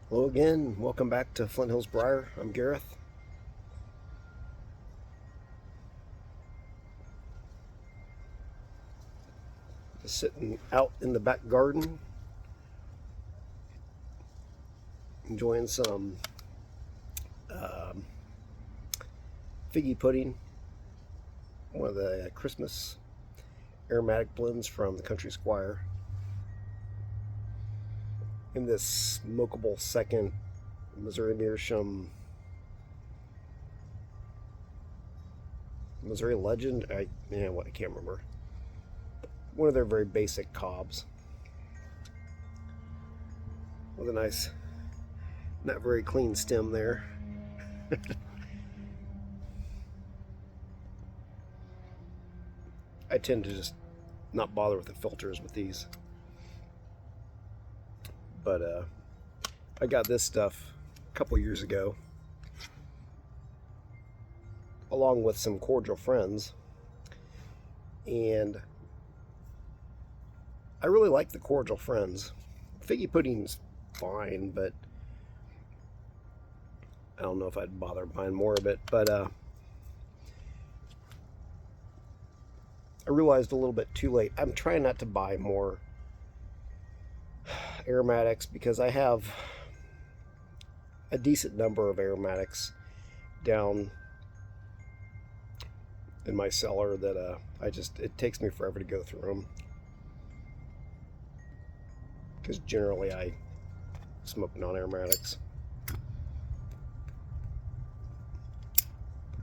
Hello again. Welcome back to Flint Hills Briar. I'm Gareth. Just sitting out in the back garden, enjoying some um, figgy pudding, one of the Christmas aromatic blends from the Country Squire, in this smokable second Missouri Meerschaum Missouri Legend. I can't remember. One of their very basic cobs with a nice, not very clean stem there. I tend to just not bother with the filters with these, but I got this stuff a couple years ago, along with some cordial friends, and I really like the cordial friends. Figgy pudding's fine, but I don't know if I'd bother buying more of it. But I realized a little bit too late. I'm trying not to buy more aromatics because I have a decent number of aromatics down in my cellar that it takes me forever to go through them because generally I smoke non-aromatics.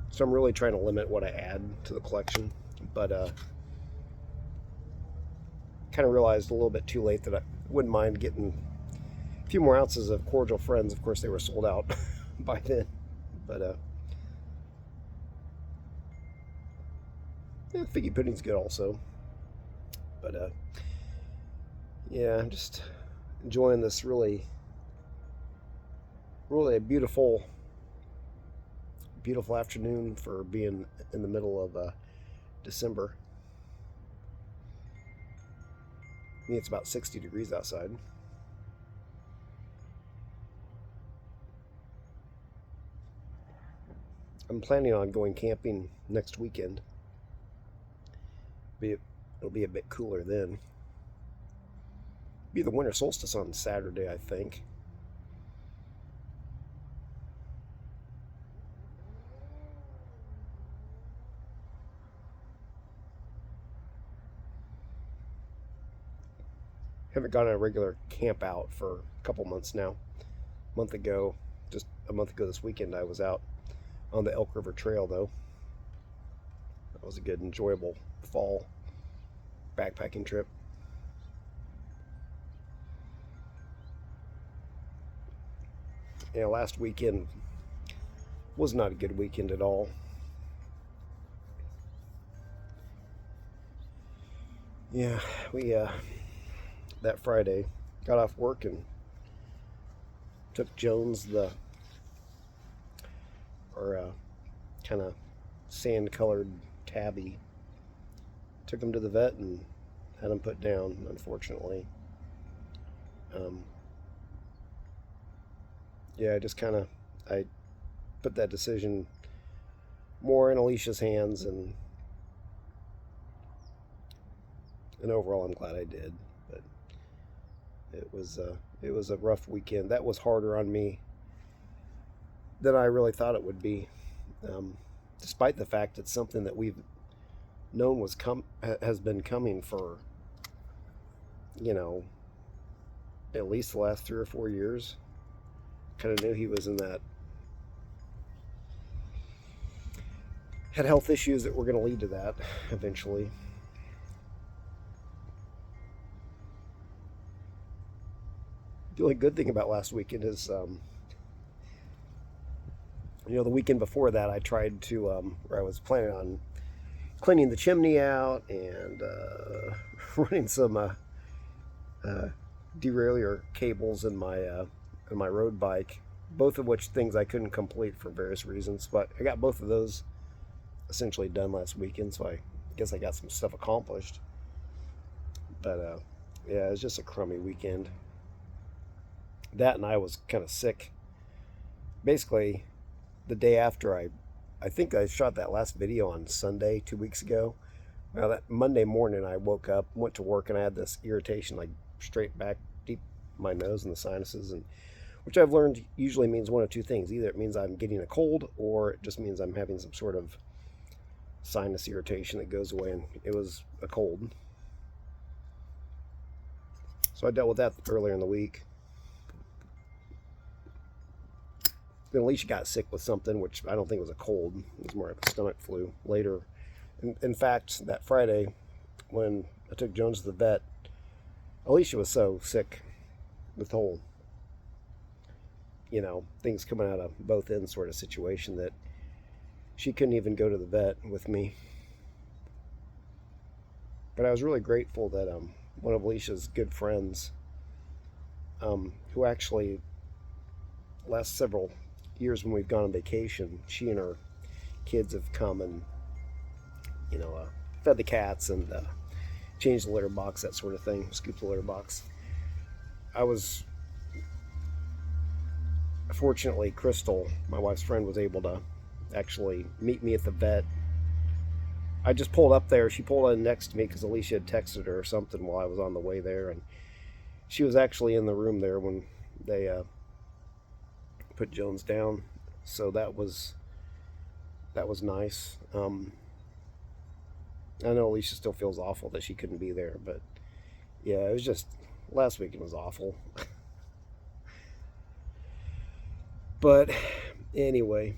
So I'm really trying to limit what I add to the collection, but kind of realized a little bit too late that I wouldn't mind getting a few more ounces of cordial friends. Of course, they were sold out by then, but yeah, figgy pudding's good also. But yeah, I'm just enjoying this really a beautiful afternoon for being in the middle of December. I mean, it's about 60 degrees outside. I'm planning on going camping next weekend. It'll be a bit cooler then. Be the winter solstice on Saturday, I think. Haven't gone on a regular camp out for a couple months now. Month ago, just a month ago this weekend, I was out on the Elk River Trail though. That was a good, enjoyable fall backpacking trip. Last weekend was not a good weekend at all. Yeah, we that Friday got off work and took Jones, the or kind of sand colored tabby, took him to the vet and had him put down, unfortunately. um, yeah, I put that decision more in Alicia's hands, and overall I'm glad I did. But it was a rough weekend. That was harder on me than I really thought it would be, um, despite the fact it's something that we've known has been coming for, you know, at least the last 3 or 4 years. Kind of knew he was in that, had health issues that were going to lead to that eventually. The only good thing about last weekend is, the weekend before that, I tried to, or I was planning on cleaning the chimney out and running some uh, derailleur cables in my road bike. Both of which things I couldn't complete for various reasons, but I got both of those essentially done last weekend, so I guess I got some stuff accomplished. But yeah, it was just a crummy weekend. that, and I was kind of sick. Basically, the day after I think I shot that last video on Sunday 2 weeks ago. Well, that Monday morning I woke up, went to work, and I had this irritation like straight back deep my nose and the sinuses, and which I've learned usually means one of two things. Either it means I'm getting a cold, or it just means I'm having some sort of sinus irritation that goes away, and it was a cold. So I dealt with that earlier in the week. Then Alicia got sick with something, which I don't think was a cold. It was more of a stomach flu later. In fact, that Friday, when I took Jones to the vet, Alicia was so sick with the whole, things coming out of both ends sort of situation that she couldn't even go to the vet with me. But I was really grateful that one of Alicia's good friends, who actually last several years when we've gone on vacation, she and her kids have come and fed the cats and changed the litter box, that sort of thing, scooped the litter box. Fortunately, Crystal, my wife's friend, was able to actually meet me at the vet. I just pulled up there. She pulled in next to me because Alicia had texted her or something while I was on the way there, and she was actually in the room there when they put Jones down. So that was nice. I know Alicia still feels awful that she couldn't be there, but yeah, it was just last weekend was awful. But anyway,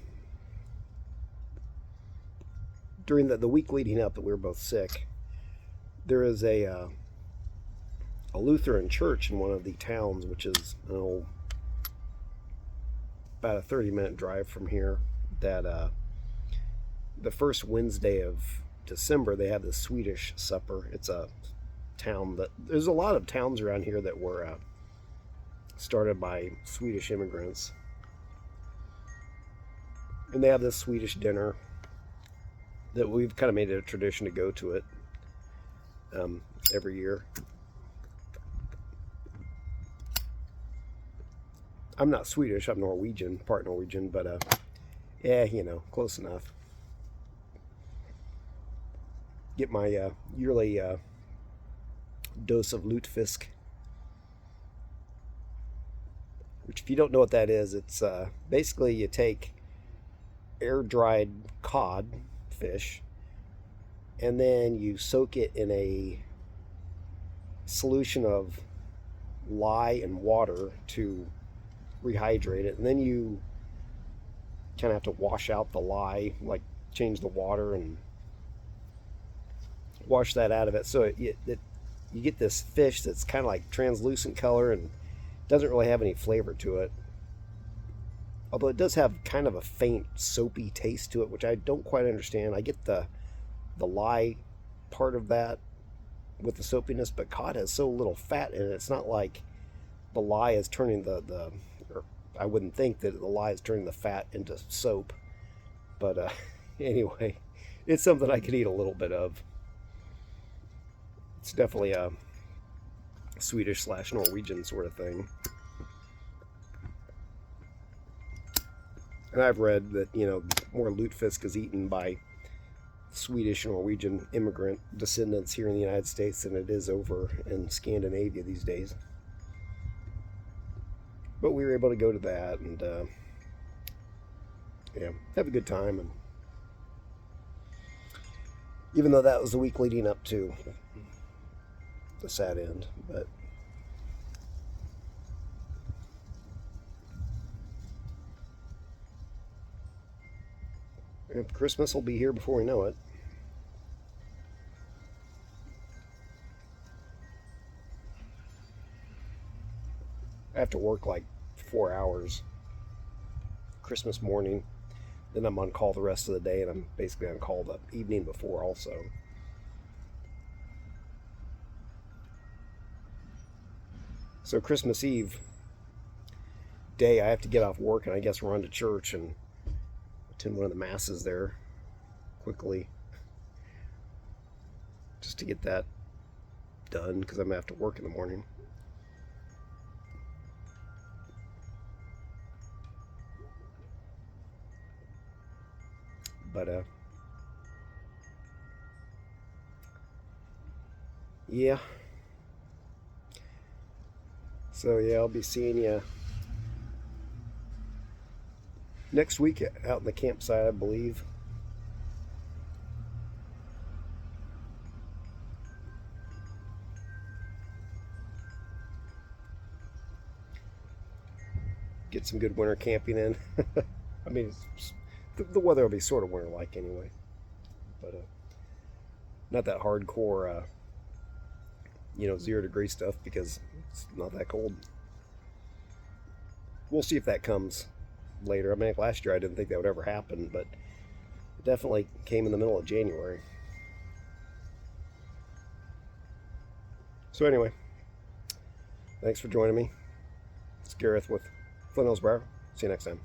during the week leading up that we were both sick, there is a Lutheran church in one of the towns, which is about a 30-minute drive from here, that the first Wednesday of December they have the Swedish supper. It's a town that there's a lot of towns around here that were started by Swedish immigrants, and they have this Swedish dinner that we've kind of made it a tradition to go to it every year. I'm not Swedish, I'm Norwegian, part Norwegian, but yeah, close enough. Get my yearly dose of lutefisk, which, if you don't know what that is, it's basically you take air-dried cod fish and then you soak it in a solution of lye and water to rehydrate it, and then you kind of have to wash out the lye, like change the water and wash that out of it, so you get this fish that's kind of like translucent color and doesn't really have any flavor to it, although it does have kind of a faint soapy taste to it, which I don't quite understand. I get the lye part of that with the soapiness, but cod has so little fat in it. It's not like the lye is turning or I wouldn't think that the lye is turning the fat into soap, but anyway, it's something I could eat a little bit of. It's definitely a Swedish/Norwegian sort of thing. And I've read that, more lutefisk is eaten by Swedish and Norwegian immigrant descendants here in the United States than it is over in Scandinavia these days. But we were able to go to that and have a good time. And even though that was the week leading up to the sad end, but Christmas will be here before we know it. I have to work like 4 hours Christmas morning, then I'm on call the rest of the day, and I'm basically on call the evening before also. So Christmas Eve day, I have to get off work and I guess run to church and attend one of the masses there quickly, just to get that done because I'm going to have to work in the morning. But yeah. So yeah, I'll be seeing you next week out in the campsite, I believe. Get some good winter camping in. I mean, the weather will be sort of winter-like anyway, but not that hardcore, 0 degree stuff because it's not that cold. We'll see if that comes later. I mean, like last year I didn't think that would ever happen, but it definitely came in the middle of January. So anyway, thanks for joining me. It's Gareth with Flint Hills Briar. See you next time.